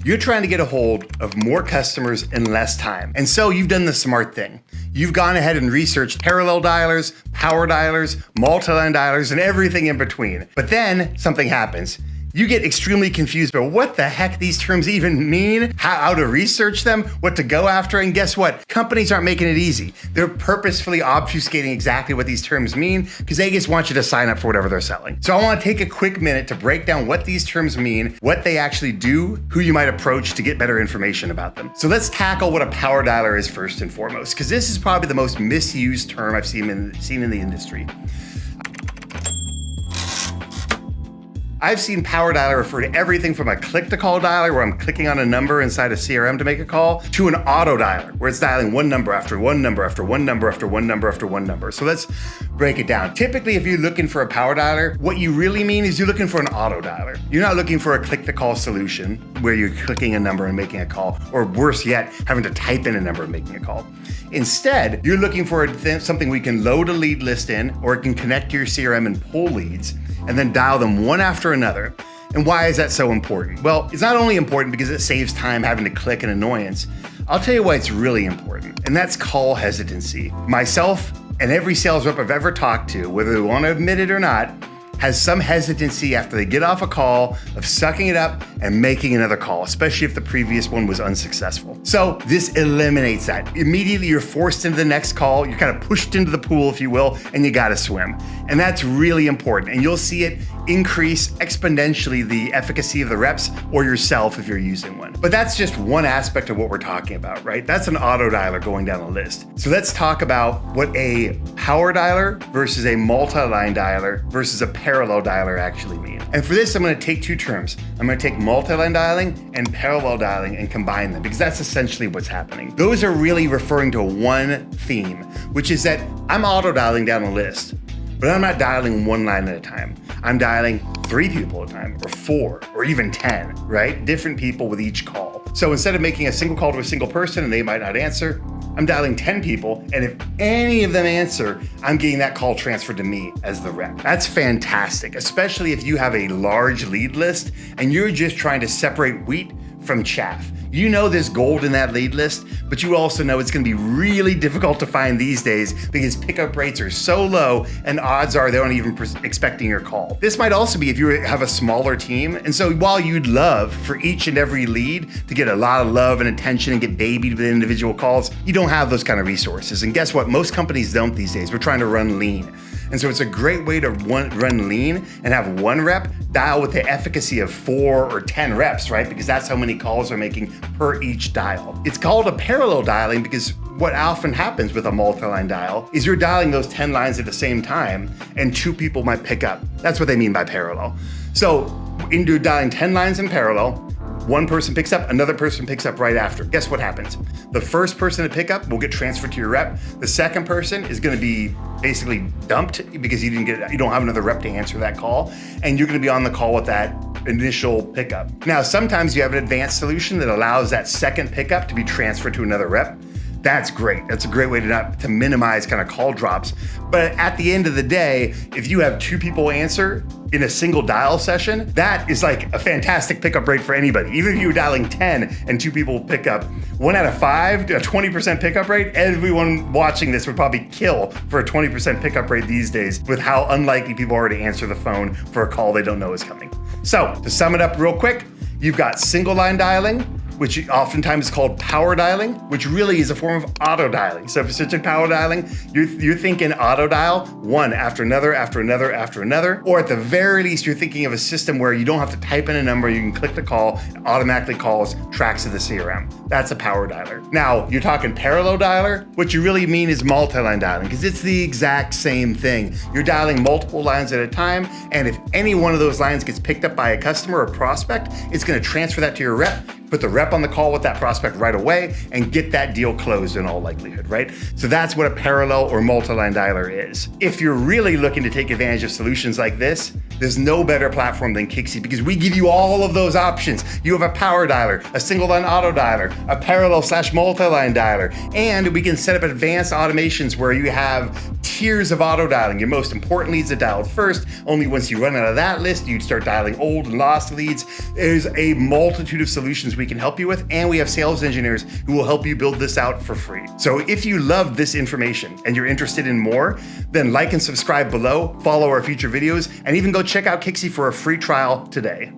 You're trying to get a hold of more customers in less time. And so you've done the smart thing. You've gone ahead and researched parallel dialers, power dialers, multi-line dialers, and everything in between. But then something happens. You get extremely confused about what the heck these terms even mean, how to research them, what to go after, and guess what? Companies aren't making it easy. They're purposefully obfuscating exactly what these terms mean because they just want you to sign up for whatever they're selling. So I want to take a quick minute to break down what these terms mean, what they actually do, who you might approach to get better information about them. So let's tackle what a power dialer is first and foremost, because this is probably the most misused term I've seen in the industry. I've seen power dialer refer to everything from a click-to-call dialer where I'm clicking on a number inside a CRM to make a call to an auto dialer where it's dialing one number after one number after one number after one number after one number. So let's break it down. Typically, if you're looking for a power dialer, what you really mean is you're looking for an auto dialer. You're not looking for a click-to-call solution where you're clicking a number and making a call, or worse yet, having to type in a number and making a call. Instead, you're looking for something we can load a lead list in, or it can connect to your CRM and pull leads, and then dial them one after another. And why is that so important? Well, it's not only important because it saves time having to click and annoyance. I'll tell you why it's really important, and that's call hesitancy. Myself and every sales rep I've ever talked to, whether they want to admit it or not, has some hesitancy after they get off a call of sucking it up and making another call, especially if the previous one was unsuccessful. So this eliminates that. Immediately you're forced into the next call, you're kind of pushed into the pool, if you will, and you gotta swim. And that's really important. And you'll see it increase exponentially the efficacy of the reps or yourself if you're using one. But that's just one aspect of what we're talking about, right? That's an auto dialer going down the list. So let's talk about what a power dialer versus a multi-line dialer versus a parallel dialer actually mean. And for this, I'm gonna take two terms. I'm gonna take multi-line dialing and parallel dialing and combine them because that's essentially what's happening. Those are really referring to one theme, which is that I'm auto dialing down a list, but I'm not dialing one line at a time. I'm dialing 3 people at a time, or 4, or even 10, right? Different people with each call. So instead of making a single call to a single person and they might not answer, I'm dialing 10 people, and if any of them answer, I'm getting that call transferred to me as the rep. That's fantastic, especially if you have a large lead list and you're just trying to separate wheat from chaff. You know there's gold in that lead list, but you also know it's gonna be really difficult to find these days because pickup rates are so low and odds are they aren't even expecting your call. This might also be if you have a smaller team, and so while you'd love for each and every lead to get a lot of love and attention and get babied with individual calls, you don't have those kind of resources. And guess what? Most companies don't these days. We're trying to run lean. And so it's a great way to run lean and have one rep dial with the efficacy of 4 or 10 reps, right? Because that's how many calls they're making per each dial. It's called a parallel dialing because what often happens with a multi-line dial is you're dialing those 10 lines at the same time and 2 people might pick up. That's what they mean by parallel. So into dialing 10 lines in parallel, one person picks up, another person picks up right after. Guess what happens? The first person to pick up will get transferred to your rep. The second person is gonna be basically dumped because you don't have another rep to answer that call, and you're gonna be on the call with that initial pickup. Now, sometimes you have an advanced solution that allows that second pickup to be transferred to another rep. That's great. That's a great way to minimize kind of call drops. But at the end of the day, if you have 2 people answer in a single dial session, that is like a fantastic pickup rate for anybody. Even if you were dialing 10 and 2 people pick up, 1 out of 5, a 20% pickup rate, everyone watching this would probably kill for a 20% pickup rate these days with how unlikely people are to answer the phone for a call they don't know is coming. So to sum it up real quick, you've got single line dialing, which oftentimes is called power dialing, which really is a form of auto dialing. So if you're searching power dialing, you're thinking auto dial, one after another, after another, after another, or at the very least, you're thinking of a system where you don't have to type in a number, you can click the call, it automatically calls, tracks to the CRM. That's a power dialer. Now, you're talking parallel dialer, what you really mean is multi-line dialing, because it's the exact same thing. You're dialing multiple lines at a time, and if any one of those lines gets picked up by a customer or prospect, it's gonna transfer that to your rep, put the rep on the call with that prospect right away and get that deal closed in all likelihood, right? So that's what a parallel or multi-line dialer is. If you're really looking to take advantage of solutions like this, there's no better platform than Kixie because we give you all of those options. You have a power dialer, a single line auto dialer, a parallel/multi-line dialer, and we can set up advanced automations where you have tiers of auto dialing. Your most important leads are dialed first. Only once you run out of that list, you'd start dialing old and lost leads. There's a multitude of solutions we can help you with, and we have sales engineers who will help you build this out for free. So if you love this information and you're interested in more, then like and subscribe below, follow our future videos, and even go check out Kixie for a free trial today.